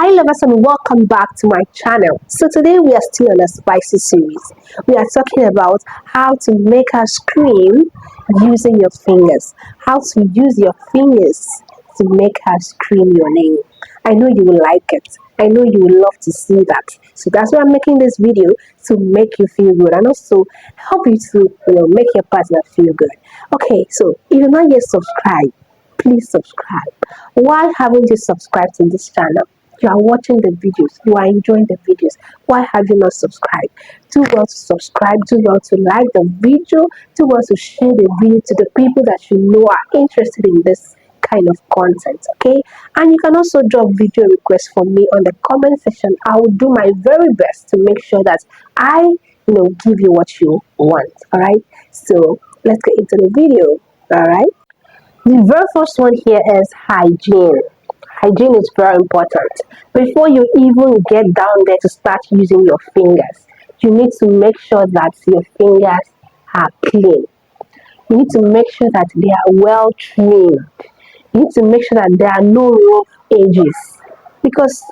Hi lovers and welcome back to my channel. So today we are still on a spicy series. We are talking about how to make her scream using your fingers. How to use your fingers to make her scream your name. I know you will like it. I know you will love to see that. So that's why I'm making this video, to make you feel good and also help you to make your partner feel good. Okay, so if you're not yet subscribed, please subscribe. Why haven't you subscribed to this channel? You are watching the videos, you are enjoying the videos. Why have you not subscribed? Do well to subscribe, do well to like the video, do well to share the video to the people that you know are interested in this kind of content. Okay, and you can also drop video requests for me on the comment section. I will do my very best to make sure that I give you what you want. All right, so let's get into the video. All right, the very first one here is hygiene. Hygiene is very important. Before you even get down there to start using your fingers, you need to make sure that your fingers are clean. You need to make sure that they are well trimmed. You need to make sure that there are no rough edges. Because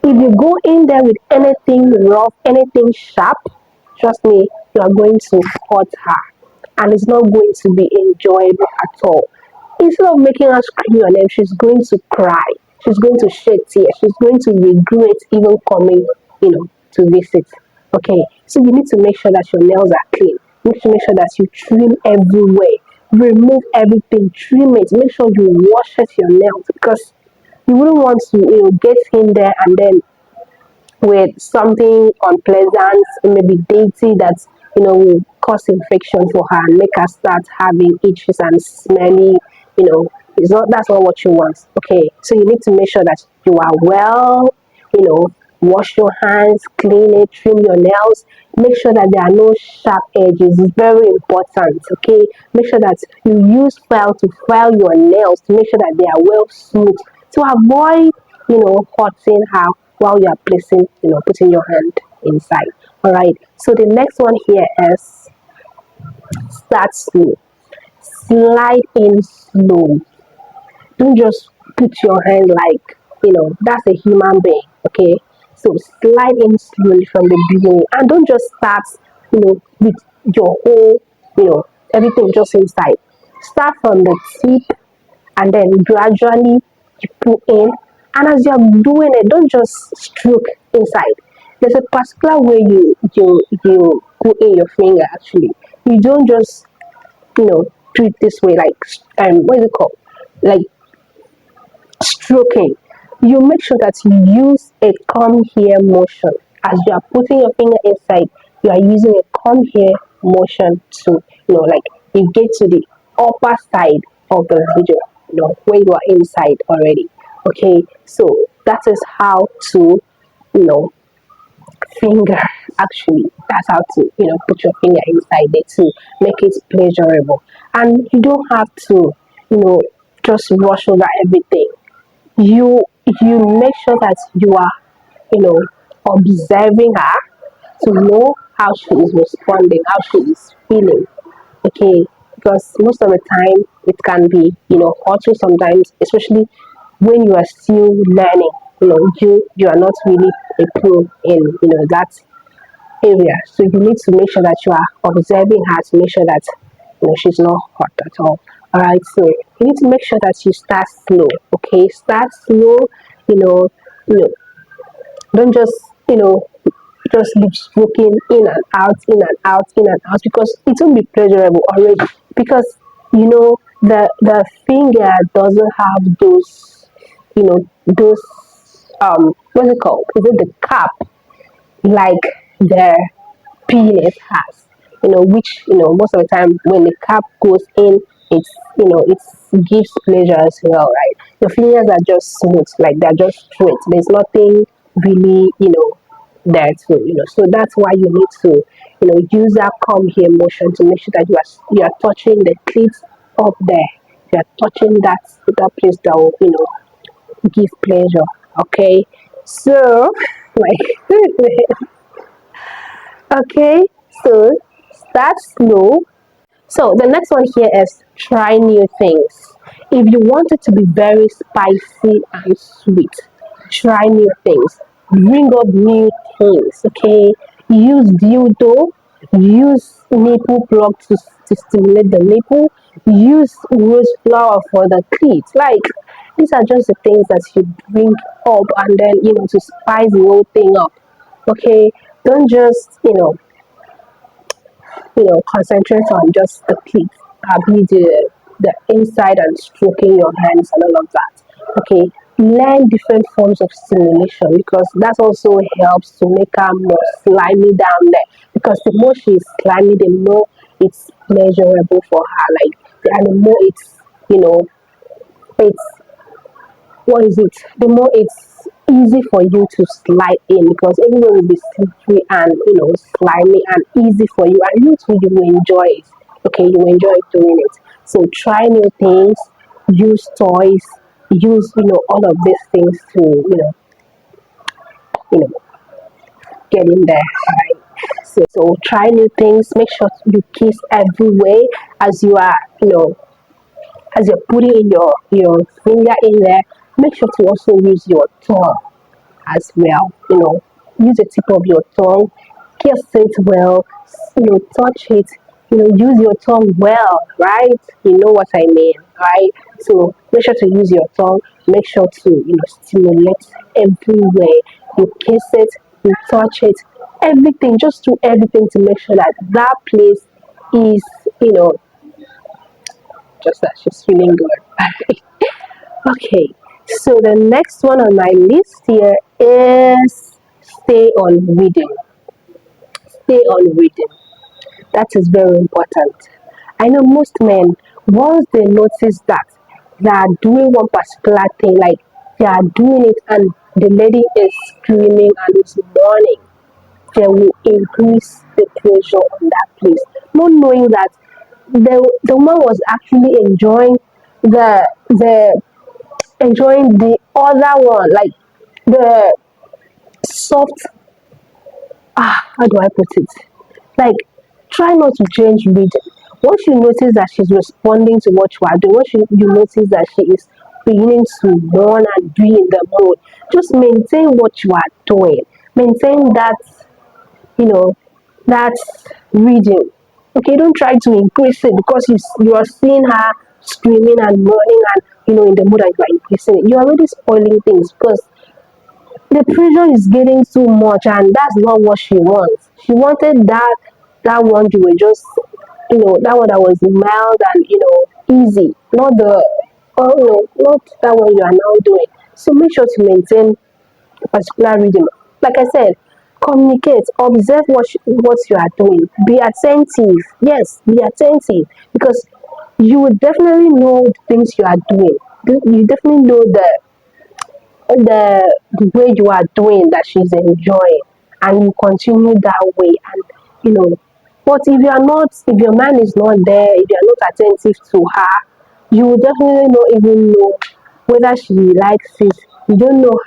if you go in there with anything rough, anything sharp, trust me, you are going to hurt her. And it's not going to be enjoyable at all. Instead of making her scream your name, she's going to cry. She's going to shed tears. She's going to regret even coming, to visit. Okay, so you need to make sure that your nails are clean. You need to make sure that you trim everywhere. Remove everything, trim it. Make sure you wash it your nails, because you wouldn't want to, get in there and then with something unpleasant, maybe dirty, that will cause infection for her and make her start having itches and smelly. It's not, that's not what you want. Okay, so you need to make sure that you are well, wash your hands, clean it, trim your nails, make sure that there are no sharp edges. It's very important. Okay, make sure that you use file to file your nails to make sure that they are well smooth, to avoid hurting her while you are placing, putting your hand inside. All right, so the next one here is start slow. Slide in slow. Don't just put your hand like, that's a human being. Okay, so slide in slowly from the beginning, and don't just start, with your whole, everything just inside. Start from the tip and then gradually you put in. And as you're doing it, don't just stroke inside. There's a particular way you put in your finger. Actually, you don't just do it this way, like what is it called, like stroking. You make sure that you use a come here motion as you are putting your finger inside. You are using a come here motion to, like you get to the upper side of the video, where you are inside already. Okay, so that is how to, finger. Actually, that's how to, put your finger inside there to make it pleasurable. And you don't have to, just rush over everything. You make sure that you are, observing her to know how she is responding, how she is feeling. Okay, because most of the time it can be, hurtful sometimes, especially when you are still learning. You are not really a pro in that area, so you need to make sure that you are observing her to make sure that she's not hurt at all. All right, so you need to make sure that you start slow. Okay, start slow. you know you know don't just keep stroking in and out, in and out, in and out, because it won't be pleasurable already. Because the finger doesn't have those what's it called? Is it the cap, like the penis has? Which most of the time when the cap goes in, it's it gives pleasure as well, right? The fingers are just smooth, like they're just straight. There's nothing really there too. So that's why you need to use that come here motion to make sure that you are touching the clit up there. You are touching that place that will give pleasure. Okay, so like okay, so start slow. So the next one here is try new things. If you want it to be very spicy and sweet, Try new things. Bring up new things. Okay. Use dildo. Use nipple plug to stimulate the nipple. Use rose flower for the clit. Like these are just the things that you bring up and then to spice the whole thing up. Okay. Don't just concentrate on just the clit, be the inside and stroking your hands and all of that. Okay, learn different forms of stimulation because that also helps to make her more slimy down there. Because the more she's slimy, the more it's pleasurable for her. Like, and the more it's what is it? The more it's easy for you to slide in because everyone will be slippery and slimy and easy for you, and you too you will enjoy it. Okay, you will enjoy doing it. So try new things, use toys, use all of these things to you know get in there. Right? So try new things. Make sure you kiss everywhere as you are as you're putting in your finger in there. Make sure to also use your tongue as well. Use the tip of your tongue, kiss it well, touch it, use your tongue well, right? You know what I mean, right? So make sure to use your tongue, make sure to, stimulate everywhere. You kiss it, you touch it, everything, just do everything to make sure that that place is, you know, just that she's feeling good. Okay, so the next one on my list here is stay on reading. Stay on reading. That is very important. I know most men, once they notice that they are doing one particular thing, like they are doing it and the lady is screaming and is mourning, they will increase the pressure on that place. Not knowing that the woman was actually the enjoying the other one, like the soft, how do I put it? Like, try not to change reading. Once you notice that she's responding to what you are doing, once you notice that she is beginning to mourn and be in the mood, just maintain what you are doing. Maintain that, you know, that reading. Okay, don't try to increase it because you are seeing her screaming and mourning and in the mood and you are increasing it. You're already spoiling things because the pressure is getting too much and that's not what she wants. She wanted that one you were just that one that was mild and easy, not the not that one you are now doing. So make sure to maintain a particular rhythm. Like I said, communicate, observe what you are doing, be attentive. Yes, be attentive because you will definitely know the things you are doing. You definitely know the way you are doing that she's enjoying and you continue that way and but if your man is not there, if you're not attentive to her, you will definitely not even know whether she likes it. You don't know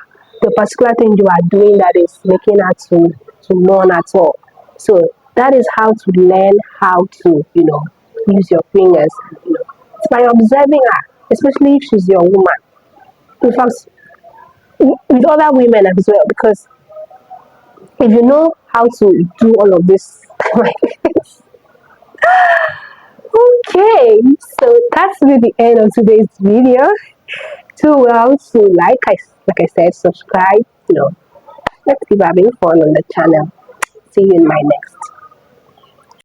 the particular thing you are doing that is making her to mourn at all. So that is how to learn how to use your fingers. It's by observing her, especially if she's your woman. In fact, with other women as well because if you know how to do all of this okay, so that's really the end of today's video. Do well to like I said, subscribe. Let's keep having fun on the channel. See you in my next